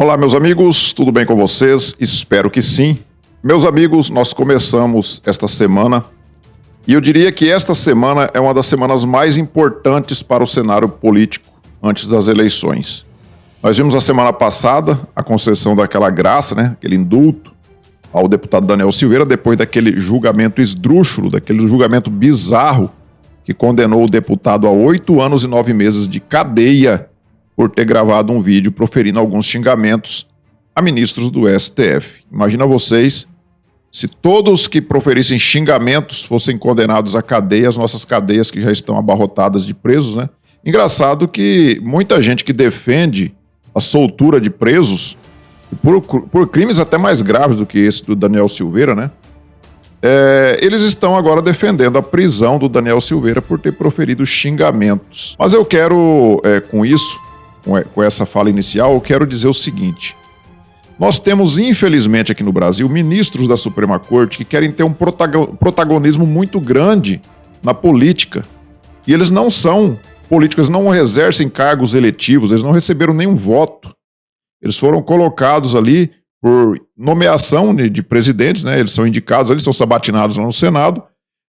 Olá, meus amigos, tudo bem com vocês? Espero que sim. Meus amigos, nós começamos esta semana e eu diria que esta semana é uma das semanas mais importantes para o cenário político antes das eleições. Nós vimos a semana passada a concessão daquela graça, aquele indulto ao deputado Daniel Silveira depois daquele julgamento esdrúxulo, daquele julgamento bizarro que condenou o deputado a 8 anos e 9 meses de cadeia por ter gravado um vídeo proferindo alguns xingamentos a ministros do STF. Imagina vocês se todos que proferissem xingamentos fossem condenados à cadeia, as nossas cadeias que já estão abarrotadas de presos, Engraçado que muita gente que defende a soltura de presos, por crimes até mais graves do que esse do Daniel Silveira, eles estão agora defendendo a prisão do Daniel Silveira por ter proferido xingamentos. Mas eu quero, com essa fala inicial, eu quero dizer o seguinte: nós temos, infelizmente, aqui no Brasil, ministros da Suprema Corte que querem ter um protagonismo muito grande na política. E eles não são políticos, não exercem cargos eletivos, eles não receberam nenhum voto. Eles foram colocados ali por nomeação de presidentes, eles são indicados ali, são sabatinados lá no Senado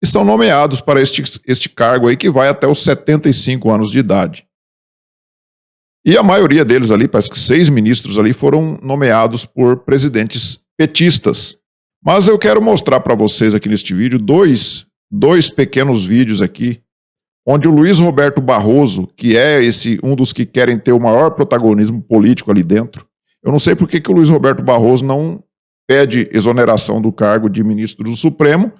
e são nomeados para este cargo aí que vai até os 75 anos de idade. E a maioria deles ali, parece que 6 ministros ali, foram nomeados por presidentes petistas. Mas eu quero mostrar para vocês aqui neste vídeo dois pequenos vídeos aqui, onde o Luiz Roberto Barroso, que é um dos que querem ter o maior protagonismo político ali dentro, eu não sei por que o Luiz Roberto Barroso não pede exoneração do cargo de ministro do Supremo,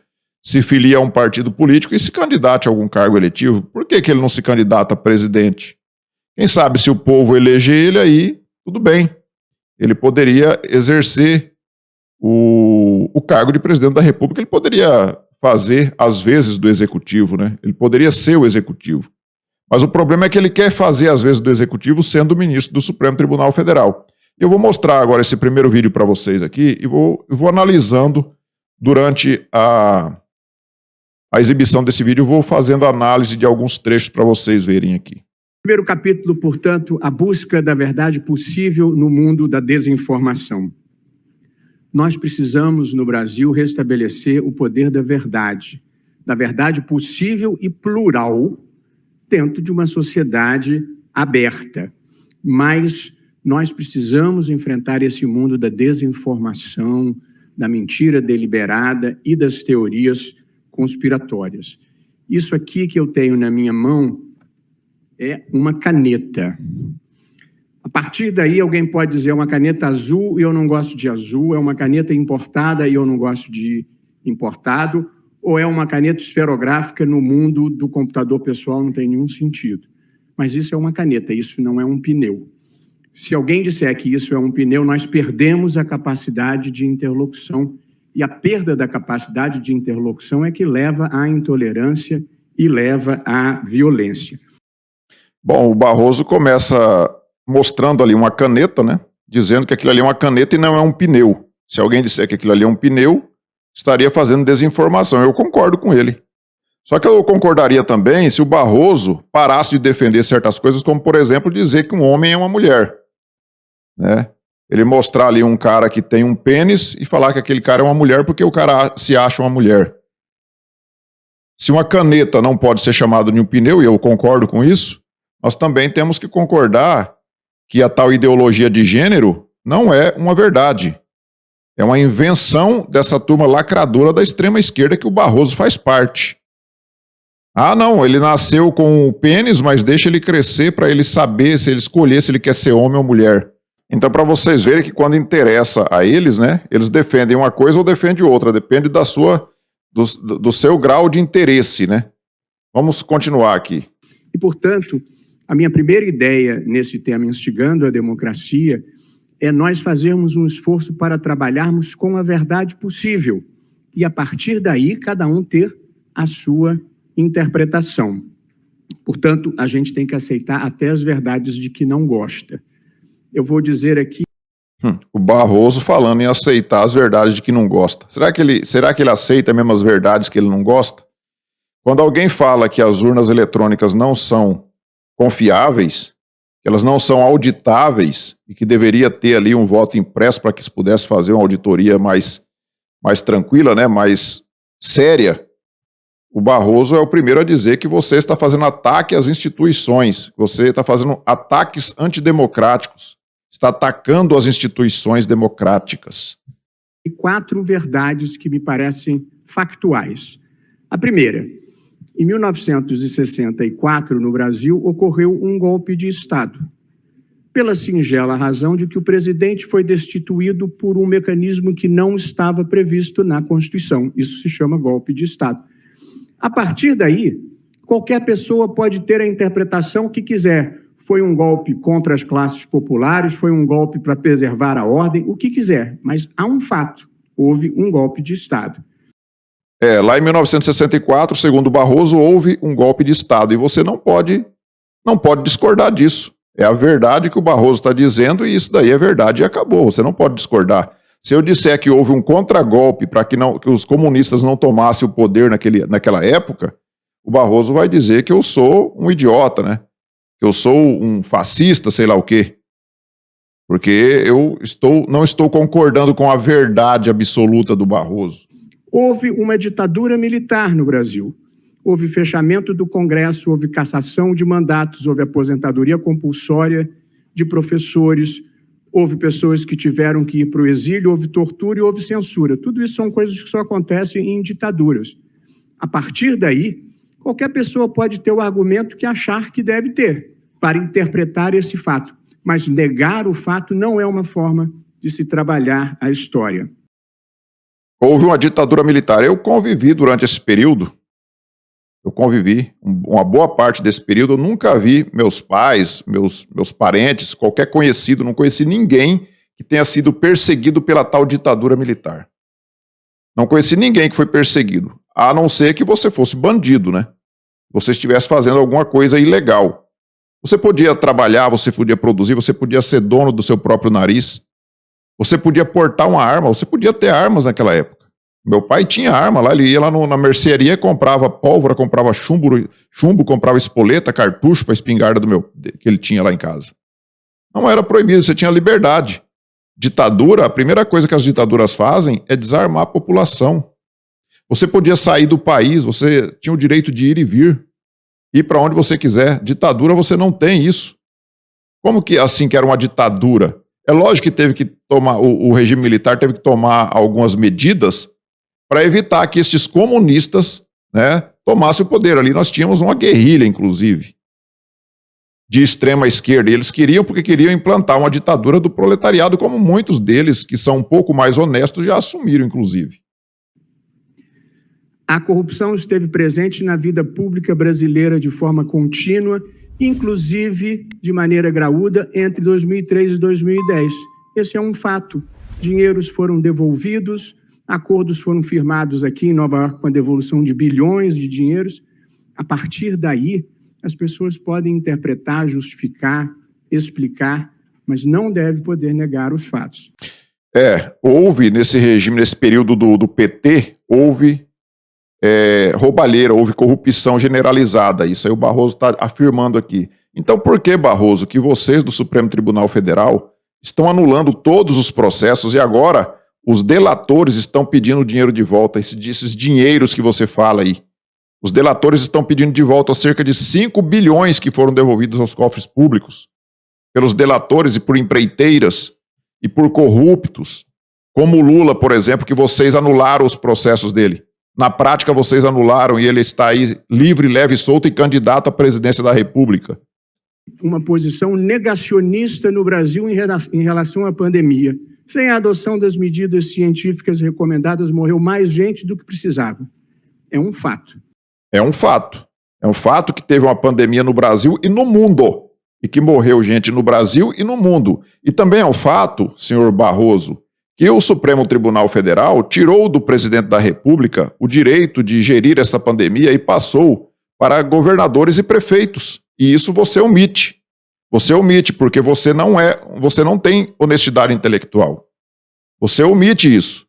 se filia a um partido político e se candidate a algum cargo eletivo. Por que ele não se candidata a presidente? Quem sabe se o povo eleger ele aí, tudo bem. Ele poderia exercer o cargo de presidente da República, ele poderia fazer, às vezes, do executivo, Ele poderia ser o executivo. Mas o problema é que ele quer fazer, às vezes, do executivo sendo ministro do Supremo Tribunal Federal. Eu vou mostrar agora esse primeiro vídeo para vocês aqui e vou analisando durante a exibição desse vídeo, eu vou fazendo análise de alguns trechos para vocês verem aqui. Primeiro capítulo, portanto, a busca da verdade possível no mundo da desinformação. Nós precisamos, no Brasil, restabelecer o poder da verdade possível e plural dentro de uma sociedade aberta. Mas nós precisamos enfrentar esse mundo da desinformação, da mentira deliberada e das teorias conspiratórias. Isso aqui que eu tenho na minha mão é uma caneta. A partir daí, alguém pode dizer, é uma caneta azul e eu não gosto de azul, é uma caneta importada e eu não gosto de importado, ou é uma caneta esferográfica no mundo do computador pessoal, não tem nenhum sentido. Mas isso é uma caneta, isso não é um pneu. Se alguém disser que isso é um pneu, nós perdemos a capacidade de interlocução, e a perda da capacidade de interlocução é que leva à intolerância e leva à violência. Bom, o Barroso começa mostrando ali uma caneta, dizendo que aquilo ali é uma caneta e não é um pneu. Se alguém disser que aquilo ali é um pneu, estaria fazendo desinformação. Eu concordo com ele. Só que eu concordaria também se o Barroso parasse de defender certas coisas, como, por exemplo, dizer que um homem é uma mulher. Ele mostrar ali um cara que tem um pênis e falar que aquele cara é uma mulher porque o cara se acha uma mulher. Se uma caneta não pode ser chamada de um pneu, e eu concordo com isso, nós também temos que concordar que a tal ideologia de gênero não é uma verdade. É uma invenção dessa turma lacradora da extrema esquerda que o Barroso faz parte. Ah, não, ele nasceu com o pênis, mas deixa ele crescer para ele saber, se ele escolher se ele quer ser homem ou mulher. Então, para vocês verem que quando interessa a eles, eles defendem uma coisa ou defendem outra, depende do seu grau de interesse, Vamos continuar aqui. E, portanto, a minha primeira ideia nesse tema, instigando a democracia, é nós fazermos um esforço para trabalharmos com a verdade possível e, a partir daí, cada um ter a sua interpretação. Portanto, a gente tem que aceitar até as verdades de que não gosta. Eu vou dizer aqui... O Barroso falando em aceitar as verdades de que não gosta. Será que ele aceita mesmo as verdades que ele não gosta? Quando alguém fala que as urnas eletrônicas não são confiáveis, que elas não são auditáveis e que deveria ter ali um voto impresso para que se pudesse fazer uma auditoria mais tranquila, né, mais séria, o Barroso é o primeiro a dizer que você está fazendo ataque às instituições, você está fazendo ataques antidemocráticos, está atacando as instituições democráticas. E 4 verdades que me parecem factuais. A primeira, em 1964, no Brasil, ocorreu um golpe de Estado, pela singela razão de que o presidente foi destituído por um mecanismo que não estava previsto na Constituição. Isso se chama golpe de Estado. A partir daí, qualquer pessoa pode ter a interpretação que quiser. Foi um golpe contra as classes populares, foi um golpe para preservar a ordem, o que quiser. Mas há um fato, houve um golpe de Estado. Lá em 1964, segundo Barroso, houve um golpe de Estado e você não pode discordar disso. É a verdade que o Barroso está dizendo e isso daí é verdade e acabou, você não pode discordar. Se eu disser que houve um contragolpe para que os comunistas não tomassem o poder naquela época, o Barroso vai dizer que eu sou um idiota, né? Que eu sou um fascista, sei lá o quê. Porque não estou concordando com a verdade absoluta do Barroso. Houve uma ditadura militar no Brasil. Houve fechamento do Congresso, houve cassação de mandatos, houve aposentadoria compulsória de professores, houve pessoas que tiveram que ir para o exílio, houve tortura e houve censura. Tudo isso são coisas que só acontecem em ditaduras. A partir daí, qualquer pessoa pode ter o argumento que achar que deve ter para interpretar esse fato, mas negar o fato não é uma forma de se trabalhar a história. Houve uma ditadura militar. Eu convivi durante esse período, uma boa parte desse período, eu nunca vi meus pais, meus parentes, qualquer conhecido, não conheci ninguém que tenha sido perseguido pela tal ditadura militar. Não conheci ninguém que foi perseguido, a não ser que você fosse bandido, né? Você estivesse fazendo alguma coisa ilegal. Você podia trabalhar, você podia produzir, você podia ser dono do seu próprio nariz, você podia portar uma arma, você podia ter armas naquela época. Meu pai tinha arma lá, ele ia lá na mercearia, comprava pólvora, comprava chumbo, comprava espoleta, cartucho para a espingarda que ele tinha lá em casa. Não era proibido, você tinha liberdade. Ditadura, a primeira coisa que as ditaduras fazem é desarmar a população. Você podia sair do país, você tinha o direito de ir e vir, ir para onde você quiser. Ditadura você não tem isso. Como que assim que era uma ditadura? É lógico que teve que tomar, o regime militar teve que tomar algumas medidas para evitar que estes comunistas, né, tomassem o poder. Ali nós tínhamos uma guerrilha, inclusive, de extrema esquerda. E eles queriam, porque queriam implantar uma ditadura do proletariado, como muitos deles, que são um pouco mais honestos, já assumiram, inclusive. A corrupção esteve presente na vida pública brasileira de forma contínua, inclusive de maneira graúda, entre 2003 e 2010. Esse é um fato. Dinheiros foram devolvidos, acordos foram firmados aqui em Nova York com a devolução de bilhões de dinheiros. A partir daí, as pessoas podem interpretar, justificar, explicar, mas não deve poder negar os fatos. Houve nesse regime, nesse período do PT, houve roubalheira, houve corrupção generalizada. Isso aí o Barroso está afirmando aqui. Então, por que, Barroso, que vocês do Supremo Tribunal Federal estão anulando todos os processos e agora os delatores estão pedindo dinheiro de volta, esses dinheiros que você fala aí? Os delatores estão pedindo de volta cerca de 5 bilhões que foram devolvidos aos cofres públicos pelos delatores e por empreiteiras e por corruptos, como o Lula, por exemplo, que vocês anularam os processos dele. Na prática, vocês anularam e ele está aí livre, leve e solto e candidato à presidência da República. Uma posição negacionista no Brasil em relação à pandemia. Sem a adoção das medidas científicas recomendadas, morreu mais gente do que precisava. É um fato. É um fato. É um fato que teve uma pandemia no Brasil e no mundo. E que morreu gente no Brasil e no mundo. E também é um fato, senhor Barroso, que o Supremo Tribunal Federal tirou do presidente da República o direito de gerir essa pandemia e passou para governadores e prefeitos. E isso você omite. Você omite porque você não tem honestidade intelectual. Você omite isso.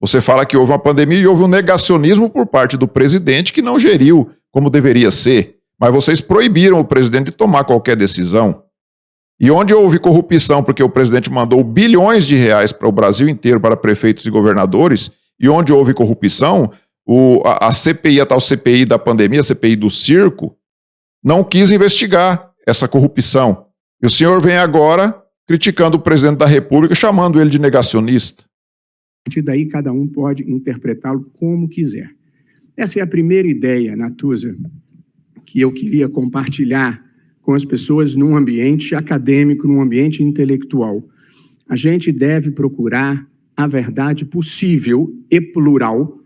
Você fala que houve uma pandemia e houve um negacionismo por parte do presidente que não geriu como deveria ser. Mas vocês proibiram o presidente de tomar qualquer decisão. E onde houve corrupção, porque o presidente mandou bilhões de reais para o Brasil inteiro, para prefeitos e governadores, e onde houve corrupção, a CPI, a tal CPI da pandemia, a CPI do circo, não quis investigar essa corrupção. E o senhor vem agora criticando o presidente da República, chamando ele de negacionista. A partir daí, cada um pode interpretá-lo como quiser. Essa é a primeira ideia, Natuza, que eu queria compartilhar com as pessoas num ambiente acadêmico, num ambiente intelectual. A gente deve procurar a verdade possível e plural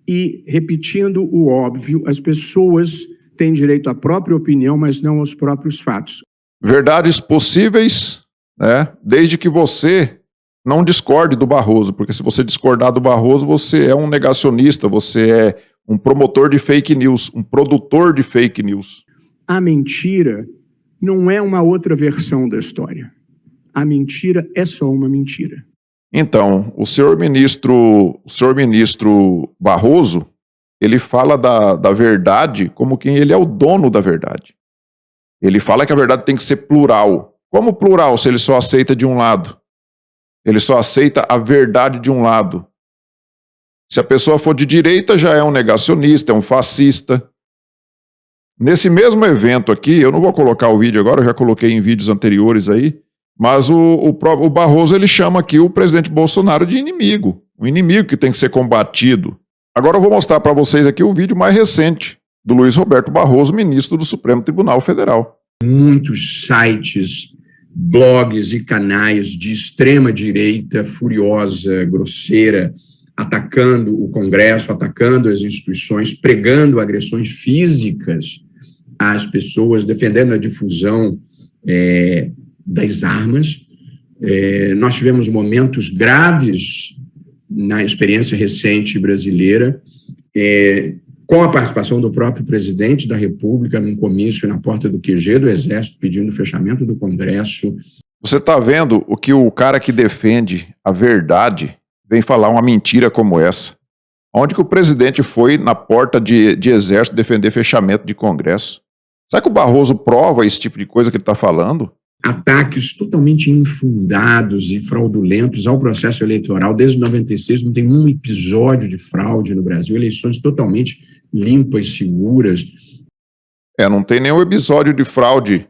e, repetindo o óbvio, as pessoas têm direito à própria opinião, mas não aos próprios fatos. Verdades possíveis, né, desde que você não discorde do Barroso, porque se você discordar do Barroso, você é um negacionista, você é um promotor de fake news, um produtor de fake news. A mentira não é uma outra versão da história. A mentira é só uma mentira. Então, o senhor ministro Barroso, ele fala da verdade como quem ele é o dono da verdade. Ele fala que a verdade tem que ser plural. Como plural se ele só aceita de um lado? Ele só aceita a verdade de um lado. Se a pessoa for de direita, já é um negacionista, é um fascista. Nesse mesmo evento aqui, eu não vou colocar o vídeo agora, eu já coloquei em vídeos anteriores aí, mas o Barroso, ele chama aqui o presidente Bolsonaro de inimigo, um inimigo que tem que ser combatido. Agora eu vou mostrar para vocês aqui o vídeo mais recente do Luiz Roberto Barroso, ministro do Supremo Tribunal Federal. Muitos sites, blogs e canais de extrema direita, furiosa, grosseira, atacando o Congresso, atacando as instituições, pregando agressões físicas às pessoas, defendendo a difusão das armas. Nós tivemos momentos graves na experiência recente brasileira, com a participação do próprio presidente da República num comício na porta do QG do Exército, pedindo o fechamento do Congresso. Você está vendo o que o cara que defende a verdade vem falar uma mentira como essa? Onde que o presidente foi na porta de Exército defender fechamento de Congresso? Será que o Barroso prova esse tipo de coisa que ele está falando? Ataques totalmente infundados e fraudulentos ao processo eleitoral. Desde 96 não tem um episódio de fraude no Brasil, eleições totalmente limpas, seguras. Não tem nenhum episódio de fraude.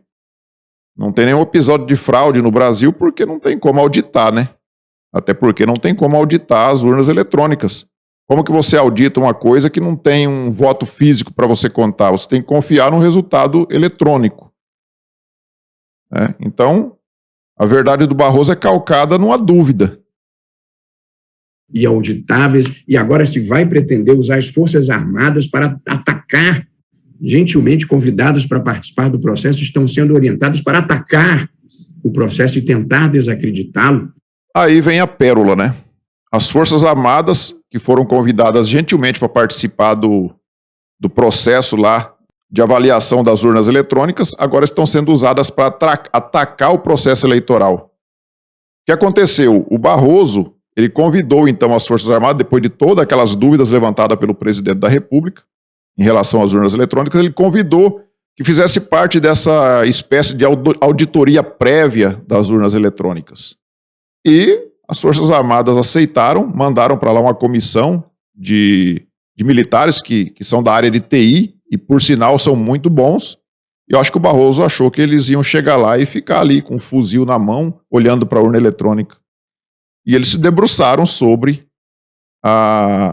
Não tem nenhum episódio de fraude no Brasil porque não tem como auditar, né? Até porque não tem como auditar as urnas eletrônicas. Como que você audita uma coisa que não tem um voto físico para você contar? Você tem que confiar no resultado eletrônico. Então, a verdade do Barroso é calcada numa dúvida. E auditáveis, e agora se vai pretender usar as Forças Armadas para atacar, gentilmente convidados para participar do processo, estão sendo orientados para atacar o processo e tentar desacreditá-lo. Aí vem a pérola, né? As Forças Armadas, que foram convidadas gentilmente para participar do processo lá de avaliação das urnas eletrônicas, agora estão sendo usadas para atacar o processo eleitoral. O que aconteceu? O Barroso, ele convidou então as Forças Armadas, depois de todas aquelas dúvidas levantadas pelo presidente da República em relação às urnas eletrônicas, ele convidou que fizesse parte dessa espécie de auditoria prévia das urnas eletrônicas. E as Forças Armadas aceitaram, mandaram para lá uma comissão de militares que são da área de TI, e por sinal são muito bons. Eu acho que o Barroso achou que eles iam chegar lá e ficar ali com um fuzil na mão, olhando para a urna eletrônica. E eles se debruçaram sobre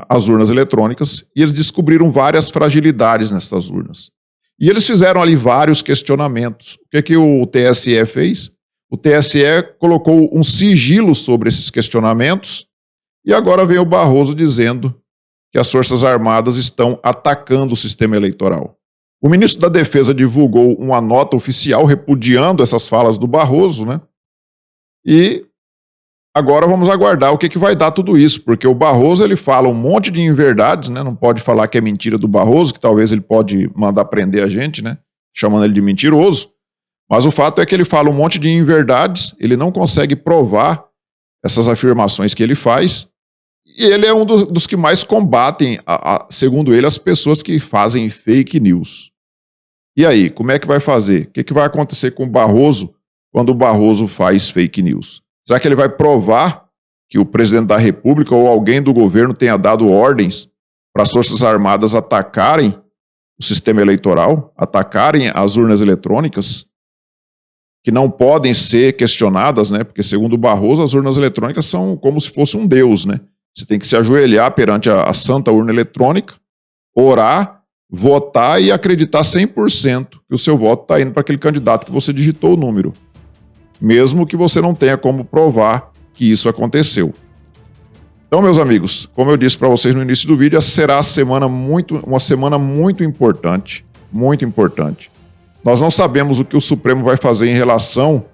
as urnas eletrônicas e eles descobriram várias fragilidades nessas urnas. E eles fizeram ali vários questionamentos. O que o TSE fez? O TSE colocou um sigilo sobre esses questionamentos e agora vem o Barroso dizendo que as Forças Armadas estão atacando o sistema eleitoral. O ministro da Defesa divulgou uma nota oficial repudiando essas falas do Barroso, né? E agora vamos aguardar o que vai dar tudo isso, porque o Barroso ele fala um monte de inverdades, né? Não pode falar que é mentira do Barroso, que talvez ele pode mandar prender a gente, né? Chamando ele de mentiroso. Mas o fato é que ele fala um monte de inverdades, ele não consegue provar essas afirmações que ele faz. E ele é um dos que mais combatem, segundo ele, as pessoas que fazem fake news. E aí, como é que vai fazer? O que vai acontecer com o Barroso quando o Barroso faz fake news? Será que ele vai provar que o presidente da República ou alguém do governo tenha dado ordens para as Forças Armadas atacarem o sistema eleitoral, atacarem as urnas eletrônicas, que não podem ser questionadas, né? Porque, segundo o Barroso, as urnas eletrônicas são como se fosse um deus, né? Você tem que se ajoelhar perante a santa urna eletrônica, orar, votar e acreditar 100% que o seu voto está indo para aquele candidato que você digitou o número, mesmo que você não tenha como provar que isso aconteceu. Então, meus amigos, como eu disse para vocês no início do vídeo, essa será uma semana muito importante, muito importante. Nós não sabemos o que o Supremo vai fazer em relação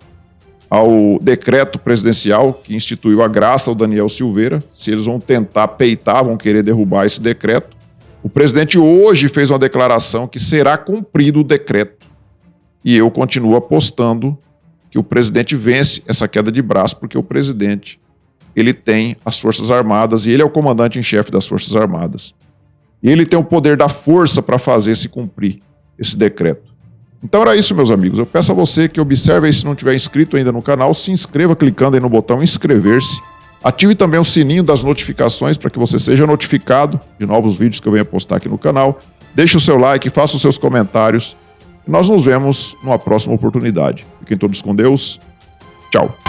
ao decreto presidencial que instituiu a graça ao Daniel Silveira, se eles vão tentar peitar, vão querer derrubar esse decreto. O presidente hoje fez uma declaração que será cumprido o decreto. E eu continuo apostando que o presidente vence essa queda de braço, porque o presidente, ele tem as Forças Armadas e ele é o comandante em chefe das Forças Armadas. E ele tem o poder da força para fazer se cumprir esse decreto. Então era isso, meus amigos. Eu peço a você que observe aí, se não tiver inscrito ainda no canal, se inscreva clicando aí no botão inscrever-se. Ative também o sininho das notificações para que você seja notificado de novos vídeos que eu venho postar aqui no canal. Deixe o seu like, faça os seus comentários. E nós nos vemos numa próxima oportunidade. Fiquem todos com Deus. Tchau.